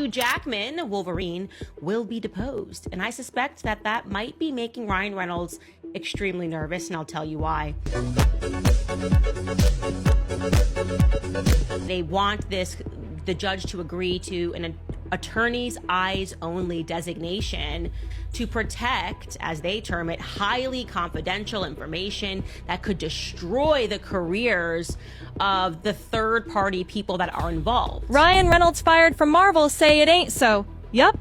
Hugh Jackman, Wolverine, will be deposed. And I suspect that that might be making Ryan Reynolds extremely nervous, and I'll tell you why. They want the judge to agree to an attorney's eyes only designation to protect, as they term it, highly confidential information that could destroy the careers of the third-party people that are involved. Ryan Reynolds fired from Marvel say it ain't so. Yup.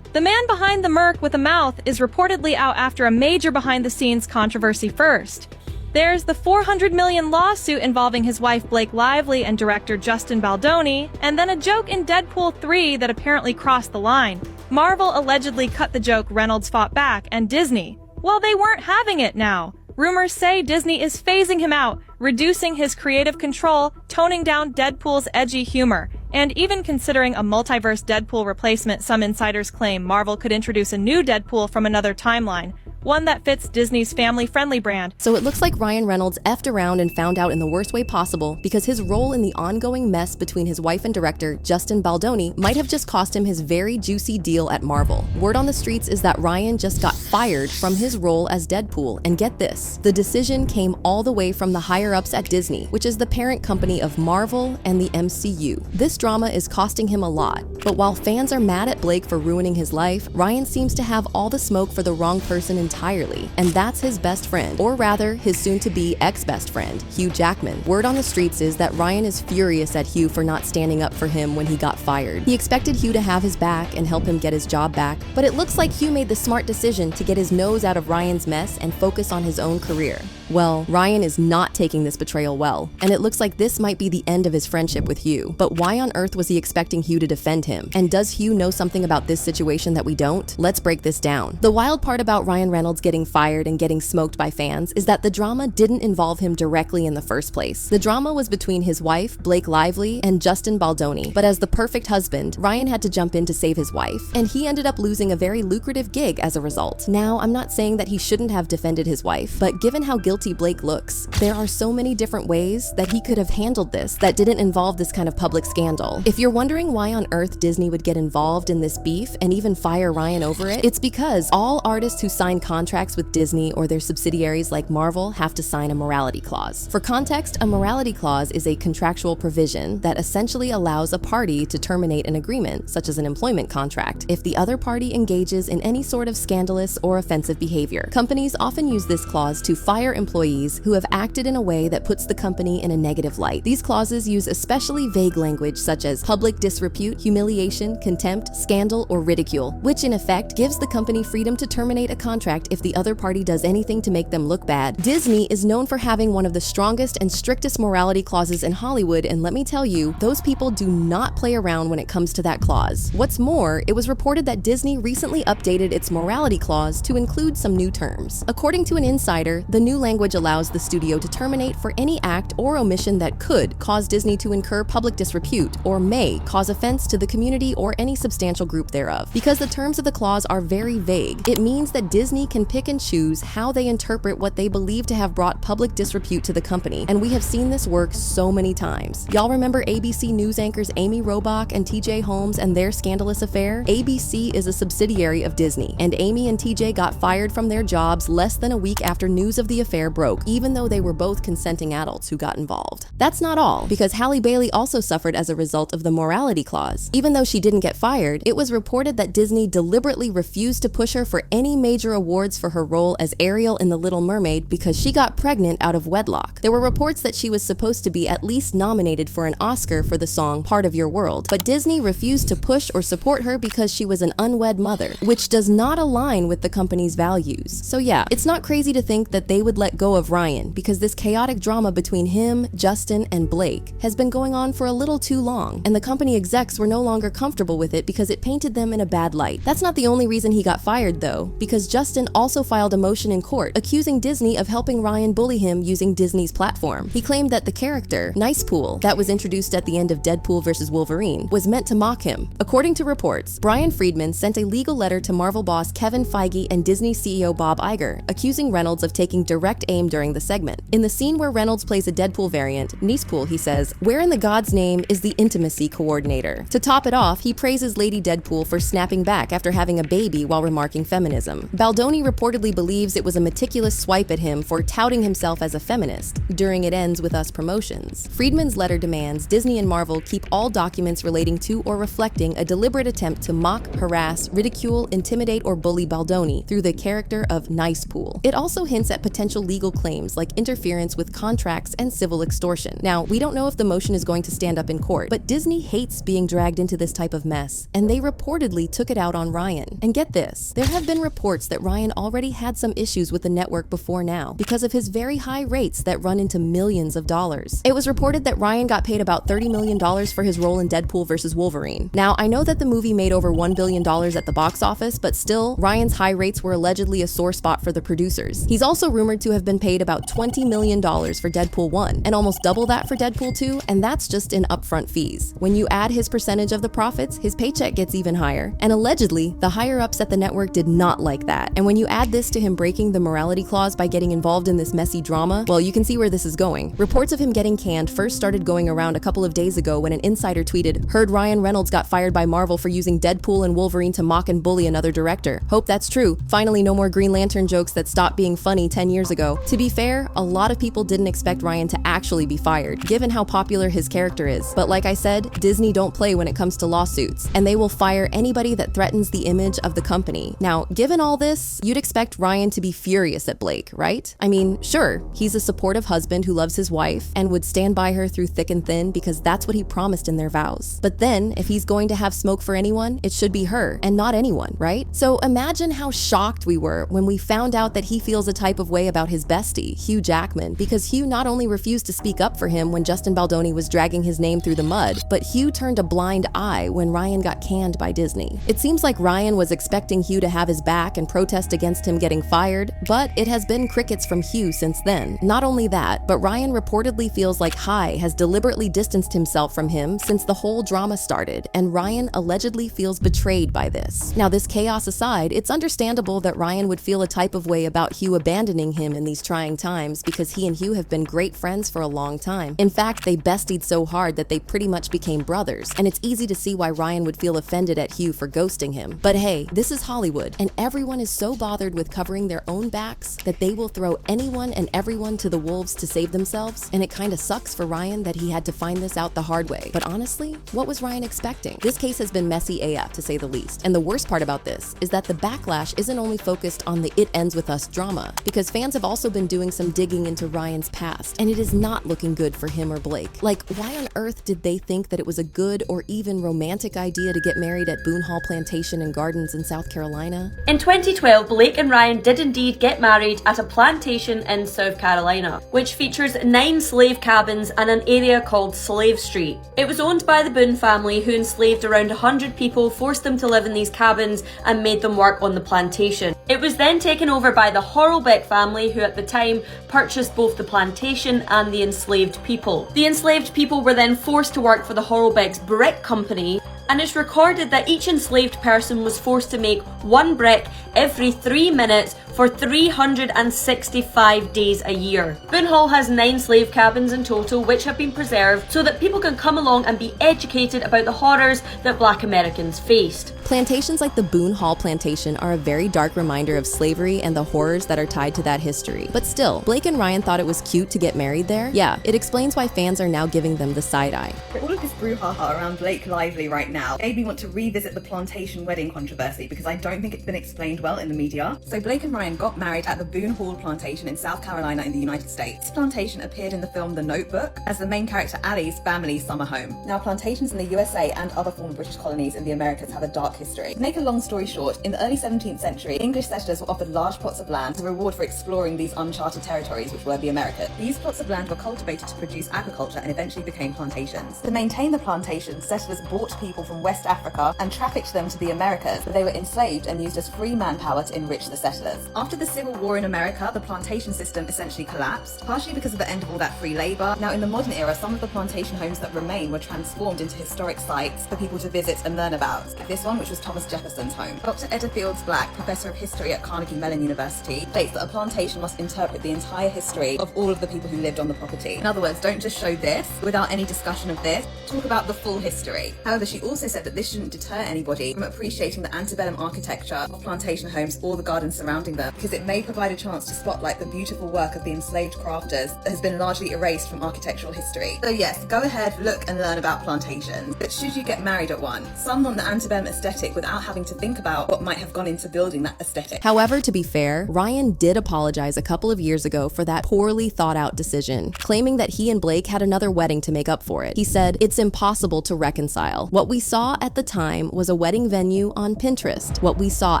The man behind the Merc with a mouth is reportedly out after a major behind-the-scenes controversy first. There's the $400 million lawsuit involving his wife Blake Lively and director Justin Baldoni, and then a joke in Deadpool 3 that apparently crossed the line. Marvel allegedly cut the joke, Reynolds fought back, and Disney, well, they weren't having it now. Rumors say Disney is phasing him out, reducing his creative control, toning down Deadpool's edgy humor, and even considering a multiverse Deadpool replacement. Some insiders claim Marvel could introduce a new Deadpool from another timeline, one that fits Disney's family-friendly brand. So it looks like Ryan Reynolds effed around and found out in the worst way possible, because his role in the ongoing mess between his wife and director, Justin Baldoni, might have just cost him his very juicy deal at Marvel. Word on the streets is that Ryan just got fired from his role as Deadpool, and get this, the decision came all the way from the higher-ups at Disney, which is the parent company of Marvel and the MCU. This drama is costing him a lot, but while fans are mad at Blake for ruining his life, Ryan seems to have all the smoke for the wrong person entirely, and that's his best friend, or rather, his soon-to-be ex-best friend, Hugh Jackman. Word on the streets is that Ryan is furious at Hugh for not standing up for him when he got fired. He expected Hugh to have his back and help him get his job back, but it looks like Hugh made the smart decision to get his nose out of Ryan's mess and focus on his own career. Well, Ryan is not taking this betrayal well, and it looks like this might be the end of his friendship with Hugh. But why on earth was he expecting Hugh to defend him? And does Hugh know something about this situation that we don't? Let's break this down. The wild part about Ryan Reynolds getting fired and getting smoked by fans is that the drama didn't involve him directly in the first place. The drama was between his wife, Blake Lively, and Justin Baldoni. But as the perfect husband, Ryan had to jump in to save his wife, and he ended up losing a very lucrative gig as a result. Now, I'm not saying that he shouldn't have defended his wife, but given how guilty Blake looks, there are so many different ways that he could have handled this that didn't involve this kind of public scandal. If you're wondering why on earth Disney would get involved in this beef and even fire Ryan over it, it's because all artists who sign contracts with Disney or their subsidiaries like Marvel have to sign a morality clause. For context, a morality clause is a contractual provision that essentially allows a party to terminate an agreement, such as an employment contract, if the other party engages in any sort of scandalous or offensive behavior. Companies often use this clause to fire employees who have acted in a way that puts the company in a negative light. These clauses use especially vague language such as public disrepute, humiliation, contempt, scandal, or ridicule, which in effect gives the company freedom to terminate a contract if the other party does anything to make them look bad. Disney is known for having one of the strongest and strictest morality clauses in Hollywood, and let me tell you, those people do not play around when it comes to that clause. What's more, it was reported that Disney recently updated its morality clause to include some new terms. According to an insider, the new language allows the studio to terminate for any act or omission that could cause Disney to incur public disrepute or may cause offense to the community or any substantial group thereof. Because the terms of the clause are very vague, it means that Disney can pick and choose how they interpret what they believe to have brought public disrepute to the company, and we have seen this work so many times. Y'all remember ABC News anchors Amy Robach and TJ Holmes and their scandalous affair? ABC is a subsidiary of Disney, and Amy and TJ got fired from their jobs less than a week after news of the affair broke, even though they were both consenting adults who got involved. That's not all, because Halle Bailey also suffered as a result of the morality clause. Even though she didn't get fired, it was reported that Disney deliberately refused to push her for any major awards for her role as Ariel in The Little Mermaid because she got pregnant out of wedlock. There were reports that she was supposed to be at least nominated for an Oscar for the song Part of Your World, but Disney refused to push or support her because she was an unwed mother, which does not align with the company's values. So yeah, it's not crazy to think that they would let go of Ryan, because this chaotic drama between him, Justin, and Blake has been going on for a little too long, and the company execs were no longer comfortable with it because it painted them in a bad light. That's not the only reason he got fired though, because Justin also filed a motion in court accusing Disney of helping Ryan bully him using Disney's platform. He claimed that the character, Nice Pool, that was introduced at the end of Deadpool vs. Wolverine, was meant to mock him. According to reports, Brian Friedman sent a legal letter to Marvel boss Kevin Feige and Disney CEO Bob Iger, accusing Reynolds of taking direct direct aim during the segment. In the scene where Reynolds plays a Deadpool variant, Nicepool, he says, "Where in the God's name is the intimacy coordinator?" To top it off, he praises Lady Deadpool for snapping back after having a baby while remarking feminism. Baldoni reportedly believes it was a meticulous swipe at him for touting himself as a feminist during It Ends With Us promotions. Friedman's letter demands Disney and Marvel keep all documents relating to or reflecting a deliberate attempt to mock, harass, ridicule, intimidate, or bully Baldoni through the character of Nicepool. It also hints at potential legal claims like interference with contracts and civil extortion. Now, we don't know if the motion is going to stand up in court, but Disney hates being dragged into this type of mess, and they reportedly took it out on Ryan. And get this, there have been reports that Ryan already had some issues with the network before now because of his very high rates that run into millions of dollars. It was reported that Ryan got paid about $30 million for his role in Deadpool vs. Wolverine. Now, I know that the movie made over $1 billion at the box office, but still, Ryan's high rates were allegedly a sore spot for the producers. He's also rumored to have been paid about $20 million for Deadpool 1, and almost double that for Deadpool 2, and that's just in upfront fees. When you add his percentage of the profits, his paycheck gets even higher. And allegedly, the higher-ups at the network did not like that. And when you add this to him breaking the morality clause by getting involved in this messy drama, well, you can see where this is going. Reports of him getting canned first started going around a couple of days ago when an insider tweeted, "Heard Ryan Reynolds got fired by Marvel for using Deadpool and Wolverine to mock and bully another director. Hope that's true. Finally, no more Green Lantern jokes that stopped being funny 10 years ago." To be fair, a lot of people didn't expect Ryan to actually be fired, given how popular his character is. But like I said, Disney don't play when it comes to lawsuits, and they will fire anybody that threatens the image of the company. Now, given all this, you'd expect Ryan to be furious at Blake, right? I mean, sure, he's a supportive husband who loves his wife and would stand by her through thick and thin because that's what he promised in their vows. But then, if he's going to have smoke for anyone, it should be her, and not anyone, right? So imagine how shocked we were when we found out that he feels a type of way about his bestie, Hugh Jackman, because Hugh not only refused to speak up for him when Justin Baldoni was dragging his name through the mud, but Hugh turned a blind eye when Ryan got canned by Disney. It seems like Ryan was expecting Hugh to have his back and protest against him getting fired, but it has been crickets from Hugh since then. Not only that, but Ryan reportedly feels like High has deliberately distanced himself from him since the whole drama started, and Ryan allegedly feels betrayed by this. Now, this chaos aside, it's understandable that Ryan would feel a type of way about Hugh abandoning him in these trying times because he and Hugh have been great friends for a long time. In fact, they bestied so hard that they pretty much became brothers, and it's easy to see why Ryan would feel offended at Hugh for ghosting him. But hey, this is Hollywood, and everyone is so bothered with covering their own backs that they will throw anyone and everyone to the wolves to save themselves, and it kinda sucks for Ryan that he had to find this out the hard way. But honestly, what was Ryan expecting? This case has been messy AF, to say the least, and the worst part about this is that the backlash isn't only focused on the It Ends With Us drama, because fans have also been doing some digging into Ryan's past, and it is not looking good for him or Blake. Like, why on earth did they think that it was a good or even romantic idea to get married at Boone Hall Plantation and Gardens in South Carolina? In 2012, Blake and Ryan did indeed get married at a plantation in South Carolina, which features 9 slave cabins and an area called Slave Street. It was owned by the Boone family, who enslaved around 100 people, forced them to live in these cabins, and made them work on the plantation. It was then taken over by the Horlbeck family, who at the time purchased both the plantation and the enslaved people. The enslaved people were then forced to work for the Horlbeck's brick company, and it's recorded that each enslaved person was forced to make 1 brick every 3 minutes for 365 days a year. Boone Hall has 9 slave cabins in total, which have been preserved so that people can come along and be educated about the horrors that Black Americans faced. Plantations like the Boone Hall Plantation are a very dark reminder of slavery and the horrors that are tied to that history. But still, Blake and Ryan thought it was cute to get married there? Yeah, it explains why fans are now giving them the side eye. All of this brouhaha around Blake Lively right now made me want to revisit the plantation wedding controversy because I don't think it's been explained well in the media. So Blake and Ryan got married at the Boone Hall Plantation in South Carolina in the United States. This plantation appeared in the film The Notebook as the main character Allie's family's summer home. Now, plantations in the USA and other former British colonies in the Americas have a dark history. To make a long story short, in the early 17th century, English settlers were offered large plots of land as a reward for exploring these uncharted territories, which were the Americas. These plots of land were cultivated to produce agriculture and eventually became plantations. To maintain the plantations, settlers bought people from West Africa and trafficked them to the Americas, where they were enslaved and used as free manpower to enrich the settlers. After the Civil War in America, the plantation system essentially collapsed, partially because of the end of all that free labor. Now, in the modern era, some of the plantation homes that remain were transformed into historic sites for people to visit and learn about. This one, which was Thomas Jefferson's home. Dr. Etta Fields Black, professor of history at Carnegie Mellon University, states that a plantation must interpret the entire history of all of the people who lived on the property. In other words, don't just show this without any discussion of this, talk about the full history. However, she also said that this shouldn't deter anybody from appreciating the antebellum architecture of plantation homes or the gardens surrounding them, because it may provide a chance to spotlight the beautiful work of the enslaved crafters that has been largely erased from architectural history. So yes, go ahead, look and learn about plantations. But should you get married at one, some want the antebellum aesthetic without having to think about what might have gone into building that aesthetic. However, to be fair, Ryan did apologize a couple of years ago for that poorly thought out decision, claiming that he and Blake had another wedding to make up for it. He said, "It's impossible to reconcile. What we saw at the time was a wedding venue on Pinterest. What we saw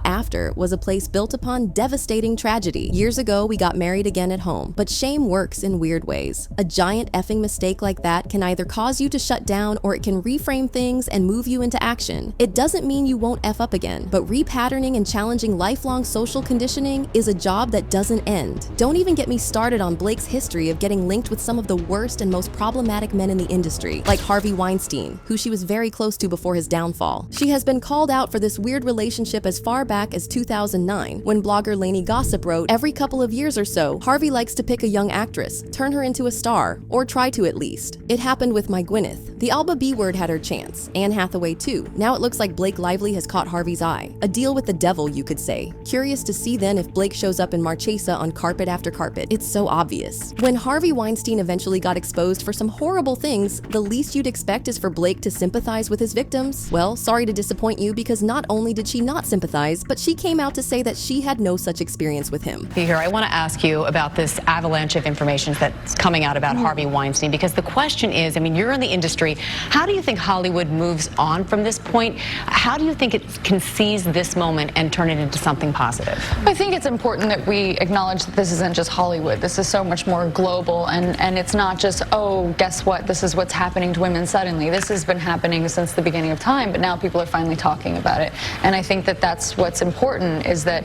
after was a place built upon devastating tragedy. Years ago, we got married again at home. But shame works in weird ways. A giant effing mistake like that can either cause you to shut down or it can reframe things and move you into action. It doesn't mean you won't F up again, but repatterning and challenging lifelong social conditioning is a job that doesn't end." Don't even get me started on Blake's history of getting linked with some of the worst and most problematic men in the industry, like Harvey Weinstein, who she was very close to before his downfall. She has been called out for this weird relationship as far back as 2009, when blogger Lainey Gossip wrote, "Every couple of years or so, Harvey likes to pick a young actress, turn her into a star, or try to at least. It happened with my Gwyneth. The Alba B word had her chance, Anne Hathaway too. Now it looks like Blake Lively has caught Harvey's eye. A deal with the devil, you could say. Curious to see then if Blake shows up in Marchesa on carpet after carpet. It's so obvious." When Harvey Weinstein eventually got exposed for some horrible things, the least you'd expect is for Blake to sympathize with his victims. Well, sorry to disappoint you, because not only did she not sympathize, but she came out to say that she had no such experience with him. Here, I want to ask you about this avalanche of information that's coming out about Harvey Weinstein, because the question is, I mean, you're in the industry. How do you think Hollywood moves on from this point? How do you think it can seize this moment and turn it into something positive? I think it's important that we acknowledge that this isn't just Hollywood. This is so much more global, and it's not just, oh, guess what, this is what's happening to women suddenly. This has been happening since the beginning of time, but now people are finally talking about it. And I think that that's what's important, is that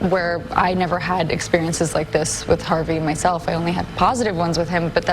where I never had experiences like this with Harvey myself. I only had positive ones with him, but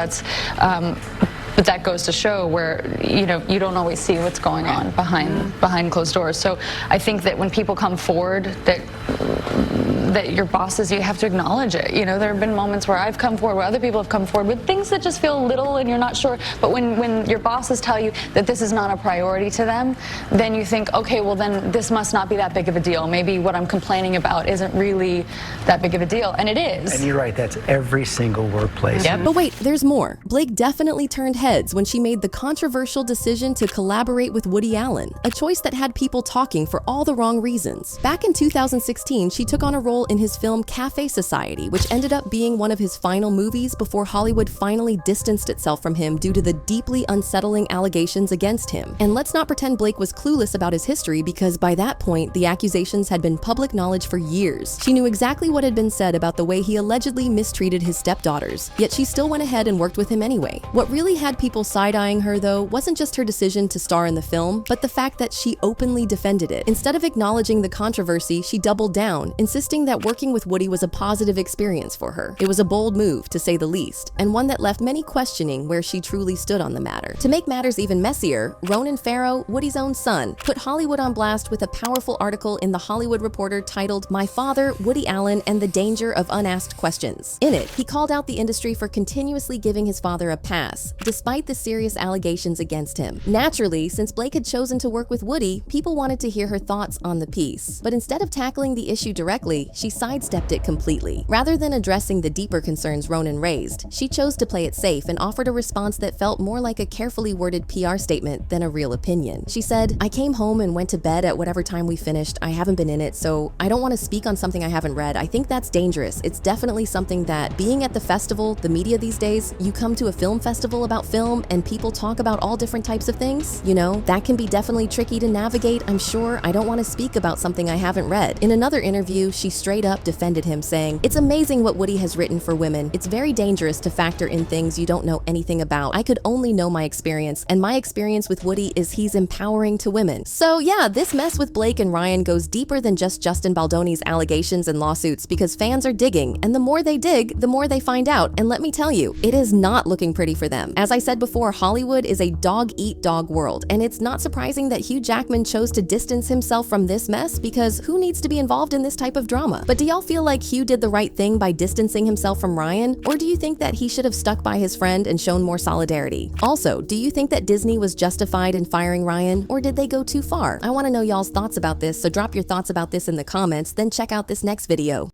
but that goes to show where, you know, you don't always see what's going on behind closed doors. So I think that when people come forward, that your bosses, you have to acknowledge it. You know, there have been moments where I've come forward, where other people have come forward with things that just feel little and you're not sure. But when your bosses tell you that this is not a priority to them, then you think, okay, well then this must not be that big of a deal. Maybe what I'm complaining about isn't really that big of a deal. And it is. And you're right, that's every single workplace. Yep. But wait, there's more. Blake definitely turned heads when she made the controversial decision to collaborate with Woody Allen, a choice that had people talking for all the wrong reasons. Back in 2016, she took on a role in his film Cafe Society, which ended up being one of his final movies before Hollywood finally distanced itself from him due to the deeply unsettling allegations against him. And let's not pretend Blake was clueless about his history, because by that point, the accusations had been public knowledge for years. She knew exactly what had been said about the way he allegedly mistreated his stepdaughters, yet she still went ahead and worked with him anyway. What really had people side-eyeing her, though, wasn't just her decision to star in the film, but the fact that she openly defended it. Instead of acknowledging the controversy, she doubled down, insisting that working with Woody was a positive experience for her. It was a bold move, to say the least, and one that left many questioning where she truly stood on the matter. To make matters even messier, Ronan Farrow, Woody's own son, put Hollywood on blast with a powerful article in The Hollywood Reporter titled "My Father, Woody Allen, and the Danger of Unasked Questions." In it, he called out the industry for continuously giving his father a pass, despite the serious allegations against him. Naturally, since Blake had chosen to work with Woody, people wanted to hear her thoughts on the piece. But instead of tackling the issue directly, she sidestepped it completely. Rather than addressing the deeper concerns Ronan raised, she chose to play it safe and offered a response that felt more like a carefully worded PR statement than a real opinion. She said, "I came home and went to bed at whatever time we finished. I haven't been in it, so I don't want to speak on something I haven't read. I think that's dangerous. It's definitely something that, being at the festival, the media these days, you come to a film festival about film and people talk about all different types of things. You know, that can be definitely tricky to navigate, I'm sure. I don't want to speak about something I haven't read." In another interview, she stressed straight up defended him, saying, "It's amazing what Woody has written for women. It's very dangerous to factor in things you don't know anything about. I could only know my experience, and my experience with Woody is he's empowering to women." So yeah, this mess with Blake and Ryan goes deeper than just Justin Baldoni's allegations and lawsuits, because fans are digging, and the more they dig, the more they find out. And let me tell you, it is not looking pretty for them. As I said before, Hollywood is a dog-eat-dog world, and it's not surprising that Hugh Jackman chose to distance himself from this mess, because who needs to be involved in this type of drama? But do y'all feel like Hugh did the right thing by distancing himself from Ryan, or do you think that he should have stuck by his friend and shown more solidarity? Also, do you think that Disney was justified in firing Ryan, or did they go too far? I want to know y'all's thoughts about this, so drop your thoughts about this in the comments, then check out this next video.